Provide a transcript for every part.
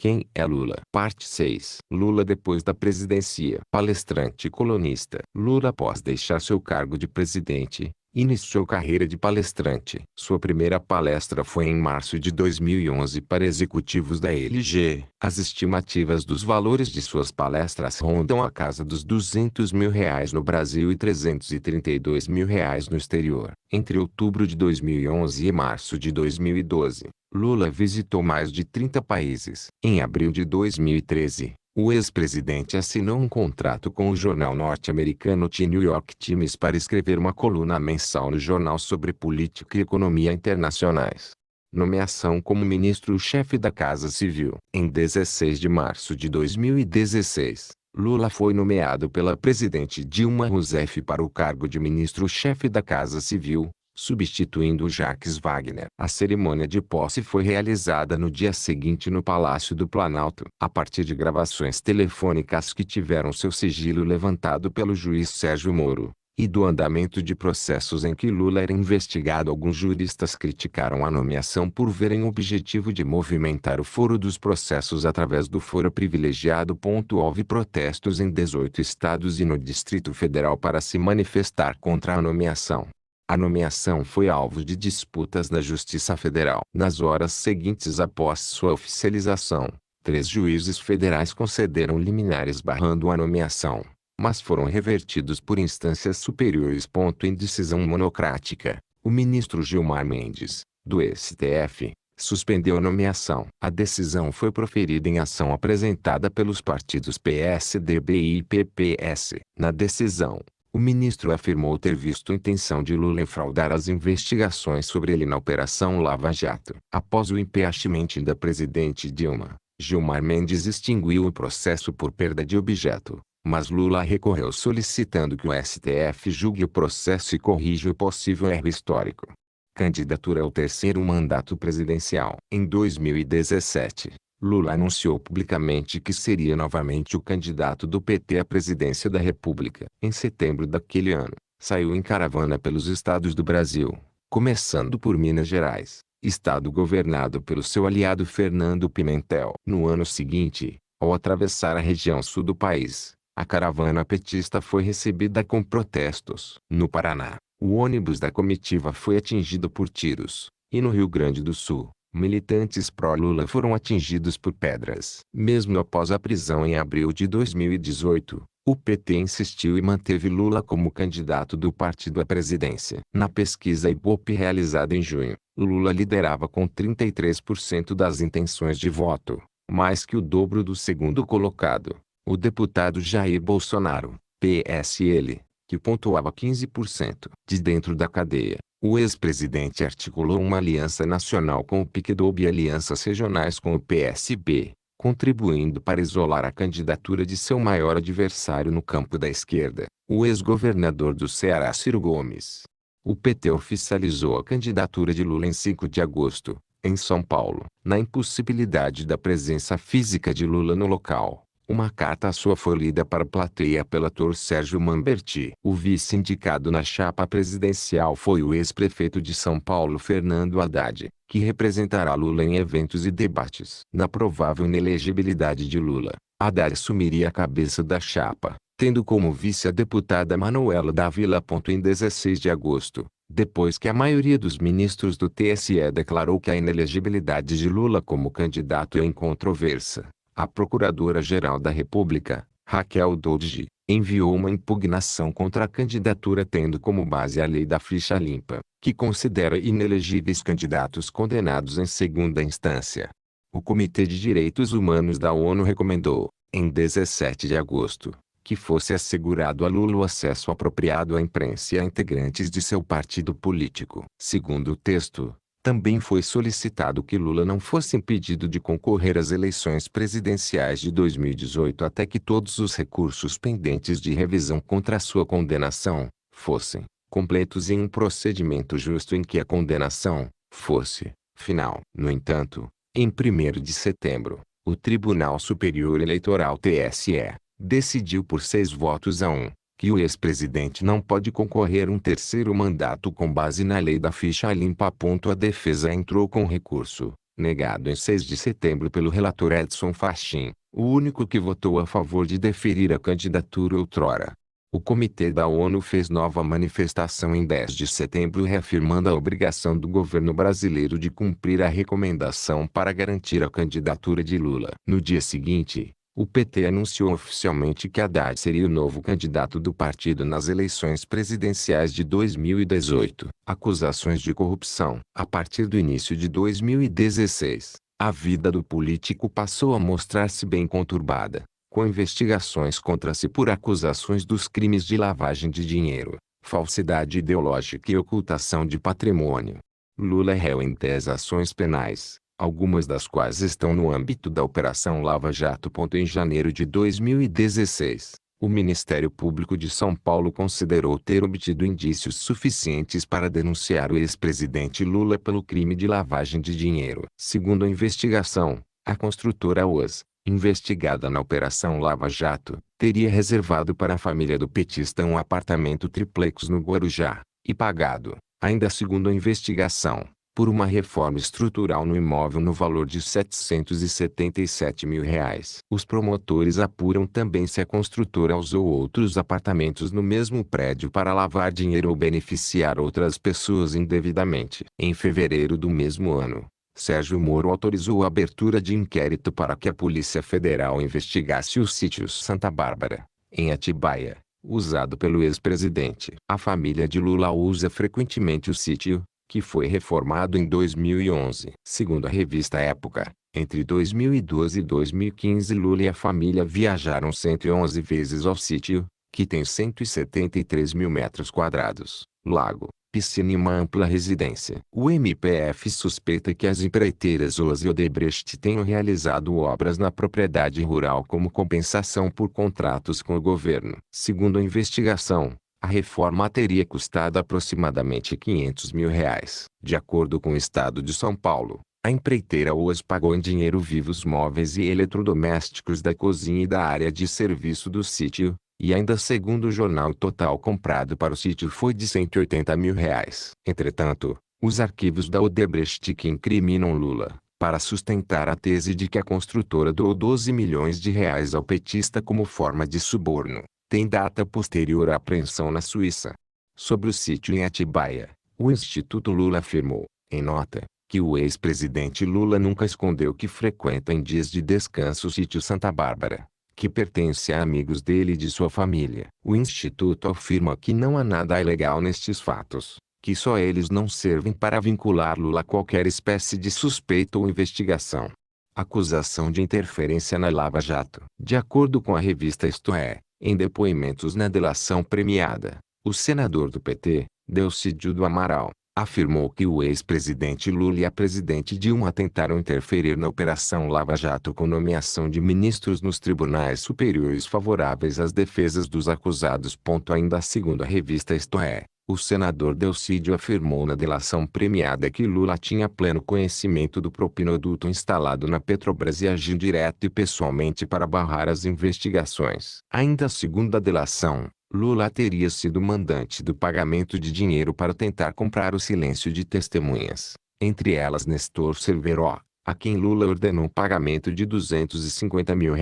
Quem é Lula? Parte 6. Lula depois da presidência. Palestrante e colunista. Lula, após deixar seu cargo de presidente, iniciou carreira de palestrante. Sua primeira palestra foi em março de 2011 para executivos da LG. As estimativas dos valores de suas palestras rondam a casa dos R$ 200 mil no Brasil e R$ 332 mil no exterior. Entre outubro de 2011 e março de 2012, Lula visitou mais de 30 países. Em abril de 2013, o ex-presidente assinou um contrato com o jornal norte-americano The New York Times para escrever uma coluna mensal no jornal sobre política e economia internacionais. Nomeação como ministro-chefe da Casa Civil. Em 16 de março de 2016, Lula foi nomeado pela presidente Dilma Rousseff para o cargo de ministro-chefe da Casa Civil, substituindo Jacques Wagner. A cerimônia de posse foi realizada no dia seguinte no Palácio do Planalto. A partir de gravações telefônicas que tiveram seu sigilo levantado pelo juiz Sérgio Moro, e do andamento de processos em que Lula era investigado, alguns juristas criticaram a nomeação por verem o objetivo de movimentar o foro dos processos através do foro privilegiado. Houve protestos em 18 estados e no Distrito Federal para se manifestar contra a nomeação. A nomeação foi alvo de disputas na Justiça Federal. Nas horas seguintes após sua oficialização, 3 juízes federais concederam liminares barrando a nomeação, mas foram revertidos por instâncias superiores. Em decisão monocrática, o ministro Gilmar Mendes, do STF, suspendeu a nomeação. A decisão foi proferida em ação apresentada pelos partidos PSDB e PPS. Na decisão, o ministro afirmou ter visto intenção de Lula em fraudar as investigações sobre ele na Operação Lava Jato. Após o impeachment da presidente Dilma, Gilmar Mendes extinguiu o processo por perda de objeto, mas Lula recorreu solicitando que o STF julgue o processo e corrija o possível erro histórico. Candidatura ao terceiro mandato presidencial. Em 2017, Lula anunciou publicamente que seria novamente o candidato do PT à presidência da República. Em setembro daquele ano, saiu em caravana pelos estados do Brasil, começando por Minas Gerais, estado governado pelo seu aliado Fernando Pimentel. No ano seguinte, ao atravessar a região sul do país, a caravana petista foi recebida com protestos. No Paraná, o ônibus da comitiva foi atingido por tiros, e no Rio Grande do Sul, militantes pró-Lula foram atingidos por pedras. Mesmo após a prisão em abril de 2018, o PT insistiu e manteve Lula como candidato do partido à presidência. Na pesquisa Ibope realizada em junho, Lula liderava com 33% das intenções de voto, mais que o dobro do segundo colocado, o deputado Jair Bolsonaro, PSL, que pontuava 15%. De dentro da cadeia, o ex-presidente articulou uma aliança nacional com o PCdoB e alianças regionais com o PSB, contribuindo para isolar a candidatura de seu maior adversário no campo da esquerda, o ex-governador do Ceará Ciro Gomes. O PT oficializou a candidatura de Lula em 5 de agosto, em São Paulo. Na impossibilidade da presença física de Lula no local, uma carta sua foi lida para a plateia pelo ator Sérgio Manberti. O vice indicado na chapa presidencial foi o ex-prefeito de São Paulo Fernando Haddad, que representará Lula em eventos e debates. Na provável inelegibilidade de Lula, Haddad assumiria a cabeça da chapa, tendo como vice a deputada Manuela Dávila. Em 16 de agosto, depois que a maioria dos ministros do TSE declarou que a inelegibilidade de Lula como candidato é incontroversa, a Procuradora-Geral da República, Raquel Dodge, enviou uma impugnação contra a candidatura tendo como base a lei da ficha limpa, que considera inelegíveis candidatos condenados em segunda instância. O Comitê de Direitos Humanos da ONU recomendou, em 17 de agosto, que fosse assegurado a Lula o acesso apropriado à imprensa e a integrantes de seu partido político. Segundo o texto, também foi solicitado que Lula não fosse impedido de concorrer às eleições presidenciais de 2018 até que todos os recursos pendentes de revisão contra a sua condenação fossem completos em um procedimento justo em que a condenação fosse final. No entanto, em 1º de setembro, o Tribunal Superior Eleitoral TSE decidiu por 6 votos a 1, que o ex-presidente não pode concorrer um terceiro mandato com base na lei da ficha limpa. A defesa entrou com recurso, negado em 6 de setembro pelo relator Edson Fachin, o único que votou a favor de deferir a candidatura outrora. O Comitê da ONU fez nova manifestação em 10 de setembro reafirmando a obrigação do governo brasileiro de cumprir a recomendação para garantir a candidatura de Lula. No dia seguinte, o PT anunciou oficialmente que Haddad seria o novo candidato do partido nas eleições presidenciais de 2018. Acusações de corrupção. A partir do início de 2016, a vida do político passou a mostrar-se bem conturbada, com investigações contra si por acusações dos crimes de lavagem de dinheiro, falsidade ideológica e ocultação de patrimônio. Lula é réu em 10 ações penais, algumas das quais estão no âmbito da Operação Lava Jato. Em janeiro de 2016, o Ministério Público de São Paulo considerou ter obtido indícios suficientes para denunciar o ex-presidente Lula pelo crime de lavagem de dinheiro. Segundo a investigação, a construtora OAS, investigada na Operação Lava Jato, teria reservado para a família do petista um apartamento triplex no Guarujá, e pagado, ainda segundo a investigação, por uma reforma estrutural no imóvel no valor de R$ 777 mil. Os promotores apuram também se a construtora usou outros apartamentos no mesmo prédio para lavar dinheiro ou beneficiar outras pessoas indevidamente. Em fevereiro do mesmo ano, Sérgio Moro autorizou a abertura de inquérito para que a Polícia Federal investigasse o sítio Santa Bárbara, em Atibaia, usado pelo ex-presidente. A família de Lula usa frequentemente o sítio, que foi reformado em 2011. Segundo a revista Época, entre 2012 e 2015 Lula e a família viajaram 111 vezes ao sítio, que tem 173 mil metros quadrados, lago, piscina e uma ampla residência. O MPF suspeita que as empreiteiras OAS e Odebrecht tenham realizado obras na propriedade rural como compensação por contratos com o governo. Segundo a investigação, a reforma teria custado aproximadamente R$ 500 mil. De acordo com o Estado de São Paulo, a empreiteira OAS pagou em dinheiro vivo os móveis e eletrodomésticos da cozinha e da área de serviço do sítio, e ainda segundo o jornal o total comprado para o sítio foi de R$ 180 mil. Entretanto, os arquivos da Odebrecht que incriminam Lula, para sustentar a tese de que a construtora doou 12 milhões de reais ao petista como forma de suborno, tem data posterior à apreensão na Suíça. Sobre o sítio em Atibaia, o Instituto Lula afirmou, em nota, que o ex-presidente Lula nunca escondeu que frequenta em dias de descanso o sítio Santa Bárbara, que pertence a amigos dele e de sua família. O Instituto afirma que não há nada ilegal nestes fatos, que só eles não servem para vincular Lula a qualquer espécie de suspeita ou investigação. Acusação de interferência na Lava Jato. De acordo com a revista Isto É, em depoimentos na delação premiada, o senador do PT, Delcídio do Amaral, afirmou que o ex-presidente Lula e a presidente Dilma tentaram interferir na Operação Lava Jato com nomeação de ministros nos tribunais superiores favoráveis às defesas dos acusados. Ainda segundo a revista Isto É, o senador Delcídio afirmou na delação premiada que Lula tinha pleno conhecimento do propinoduto instalado na Petrobras e agiu direto e pessoalmente para barrar as investigações. Ainda segundo a delação, Lula teria sido mandante do pagamento de dinheiro para tentar comprar o silêncio de testemunhas, entre elas Nestor Cerveró, a quem Lula ordenou um pagamento de R$ 250 mil.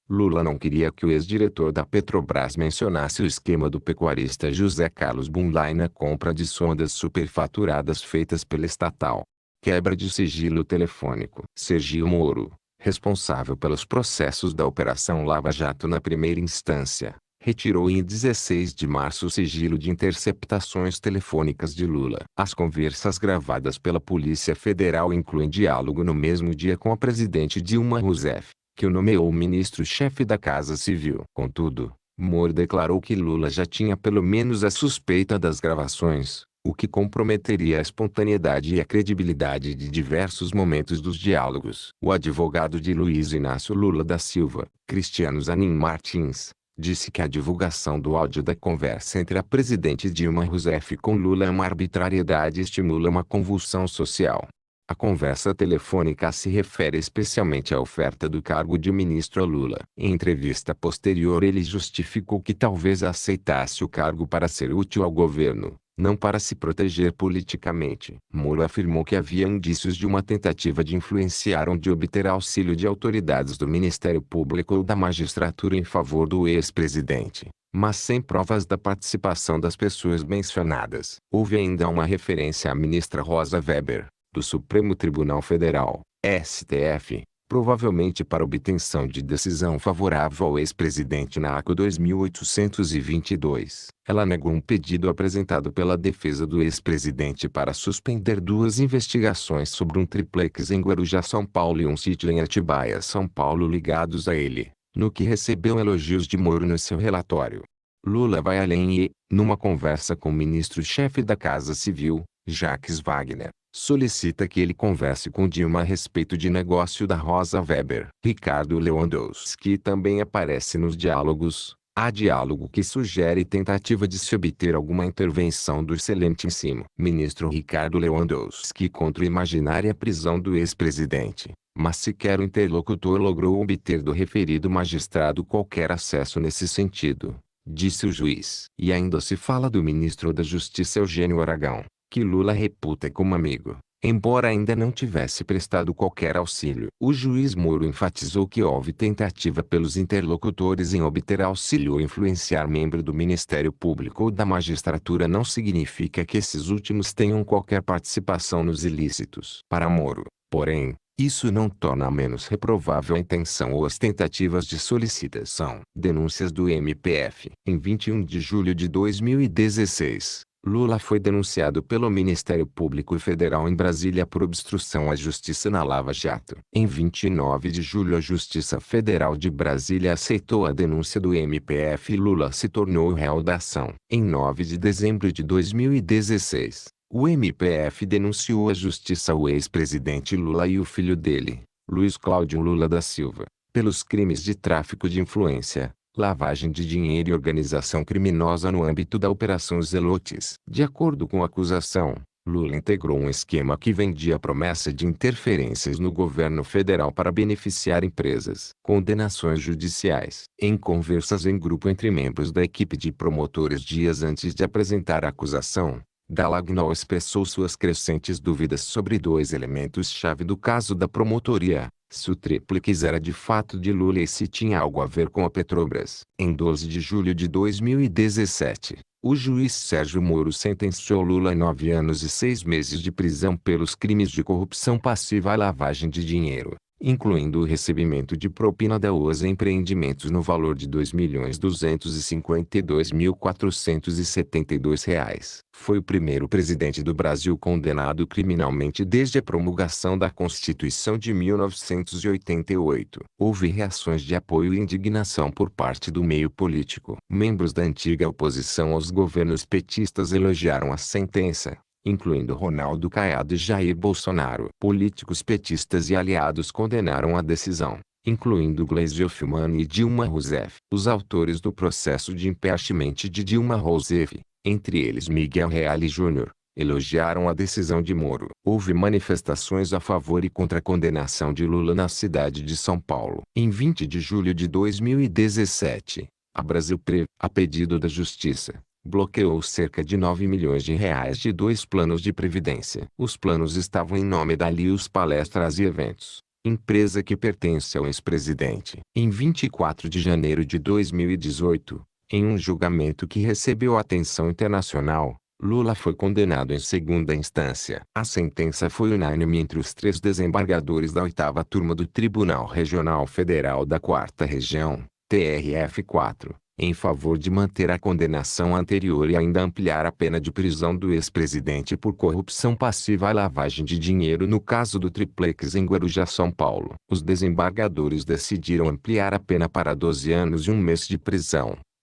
Lula não queria que o ex-diretor da Petrobras mencionasse o esquema do pecuarista José Carlos Bunlai na compra de sondas superfaturadas feitas pela estatal. Quebra de sigilo telefônico. Sergio Moro, responsável pelos processos da Operação Lava Jato na primeira instância, retirou em 16 de março o sigilo de interceptações telefônicas de Lula. As conversas gravadas pela Polícia Federal incluem diálogo no mesmo dia com a presidente Dilma Rousseff, que o nomeou ministro-chefe da Casa Civil. Contudo, Moro declarou que Lula já tinha pelo menos a suspeita das gravações, o que comprometeria a espontaneidade e a credibilidade de diversos momentos dos diálogos. O advogado de Luiz Inácio Lula da Silva, Cristiano Zanin Martins, disse que a divulgação do áudio da conversa entre a presidente Dilma Rousseff com Lula é uma arbitrariedade e estimula uma convulsão social. A conversa telefônica se refere especialmente à oferta do cargo de ministro a Lula. Em entrevista posterior ele justificou que talvez aceitasse o cargo para ser útil ao governo, não para se proteger politicamente. Moro afirmou que havia indícios de uma tentativa de influenciar ou de obter auxílio de autoridades do Ministério Público ou da magistratura em favor do ex-presidente, mas sem provas da participação das pessoas mencionadas. Houve ainda uma referência à ministra Rosa Weber, do Supremo Tribunal Federal, STF, provavelmente para obtenção de decisão favorável ao ex-presidente na ACO 2822. Ela negou um pedido apresentado pela defesa do ex-presidente para suspender duas investigações sobre um triplex em Guarujá, São Paulo e um sítio em Atibaia, São Paulo ligados a ele, no que recebeu elogios de Moro no seu relatório. Lula vai além e, numa conversa com o ministro-chefe da Casa Civil, Jacques Wagner, solicita que ele converse com Dilma a respeito de negócio da Rosa Weber. Ricardo Lewandowski também aparece nos diálogos. Há diálogo que sugere tentativa de se obter alguma intervenção do excelentíssimo ministro Ricardo Lewandowski contra a imaginária prisão do ex-presidente, mas sequer o interlocutor logrou obter do referido magistrado qualquer acesso nesse sentido, disse o juiz. E ainda se fala do ministro da Justiça Eugênio Aragão, que Lula reputa como amigo, embora ainda não tivesse prestado qualquer auxílio. O juiz Moro enfatizou que houve tentativa pelos interlocutores em obter auxílio ou influenciar membro do Ministério Público ou da magistratura não significa que esses últimos tenham qualquer participação nos ilícitos. Para Moro, porém, isso não torna menos reprovável a intenção ou as tentativas de solicitação. Denúncias do MPF. Em 21 de julho de 2016, Lula foi denunciado pelo Ministério Público Federal em Brasília por obstrução à justiça na Lava Jato. Em 29 de julho, a Justiça Federal de Brasília aceitou a denúncia do MPF e Lula se tornou o réu da ação. Em 9 de dezembro de 2016, o MPF denunciou à Justiça o ex-presidente Lula e o filho dele, Luiz Cláudio Lula da Silva, pelos crimes de tráfico de influência, lavagem de dinheiro e organização criminosa no âmbito da Operação Zelotes. De acordo com a acusação, Lula integrou um esquema que vendia a promessa de interferências no governo federal para beneficiar empresas. Condenações judiciais. Em conversas em grupo entre membros da equipe de promotores dias antes de apresentar a acusação, Dallagnol expressou suas crescentes dúvidas sobre dois elementos-chave do caso da promotoria: se o tríplice era de fato de Lula e se tinha algo a ver com a Petrobras. Em 12 de julho de 2017, o juiz Sérgio Moro sentenciou Lula a 9 anos e 6 meses de prisão pelos crimes de corrupção passiva e lavagem de dinheiro, incluindo o recebimento de propina da USA Empreendimentos no valor de R$ 2.252.472. Foi o primeiro presidente do Brasil condenado criminalmente desde a promulgação da Constituição de 1988. Houve reações de apoio e indignação por parte do meio político. Membros da antiga oposição aos governos petistas elogiaram a sentença, incluindo Ronaldo Caiado e Jair Bolsonaro. Políticos petistas e aliados condenaram a decisão, incluindo Gleisi Hoffmann e Dilma Rousseff. Os autores do processo de impeachment de Dilma Rousseff, entre eles Miguel Reale Jr., elogiaram a decisão de Moro. Houve manifestações a favor e contra a condenação de Lula na cidade de São Paulo. Em 20 de julho de 2017, a Brasilprev, a pedido da Justiça, bloqueou cerca de R$ 9 milhões de dois planos de previdência. Os planos estavam em nome da Lius Palestras e Eventos, empresa que pertence ao ex-presidente. Em 24 de janeiro de 2018, em um julgamento que recebeu atenção internacional, Lula foi condenado em segunda instância. A sentença foi unânime entre os 3 desembargadores da 8ª Turma do Tribunal Regional Federal da 4ª Região, TRF4, em favor de manter a condenação anterior e ainda ampliar a pena de prisão do ex-presidente por corrupção passiva e lavagem de dinheiro no caso do triplex em Guarujá, São Paulo. Os desembargadores decidiram ampliar a pena para 12 anos e 1 mês de prisão.